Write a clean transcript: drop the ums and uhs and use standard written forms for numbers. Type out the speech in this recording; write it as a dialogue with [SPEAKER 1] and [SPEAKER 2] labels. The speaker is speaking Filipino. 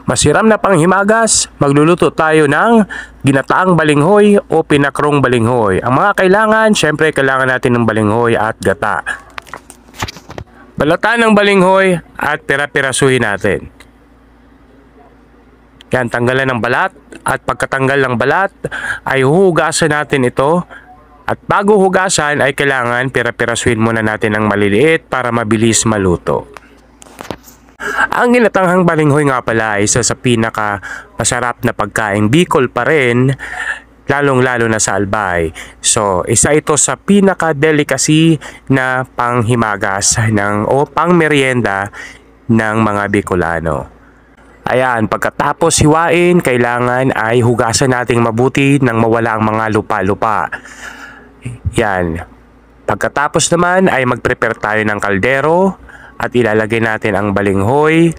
[SPEAKER 1] Masiram na panghimagas, magluluto tayo ng ginataang balinghoy o pinakrong balinghoy. Ang mga kailangan, syempre kailangan natin ng balinghoy at gata. Balatan ng balinghoy at pira-pirasuhin natin. Yan, tanggalan ng balat at pagkatanggal ng balat ay huhugasan natin ito. At bago hugasan ay kailangan pira-pirasuhin muna natin ng maliliit para mabilis maluto. Ang ginatanghang balinghoy nga pala ay isa sa pinaka masarap na pagkain Bicol pa rin, lalong-lalo na sa Albay. So, isa ito sa pinaka delicacy na panghimagas o pangmeryenda ng mga Bicolano. Ayan, pagkatapos hiwain, kailangan ay hugasan nating mabuti nang mawala ang mga lupa-lupa. Yan. Pagkatapos naman ay mag-prepare tayo ng kaldero at ilalagay natin ang balinghoy,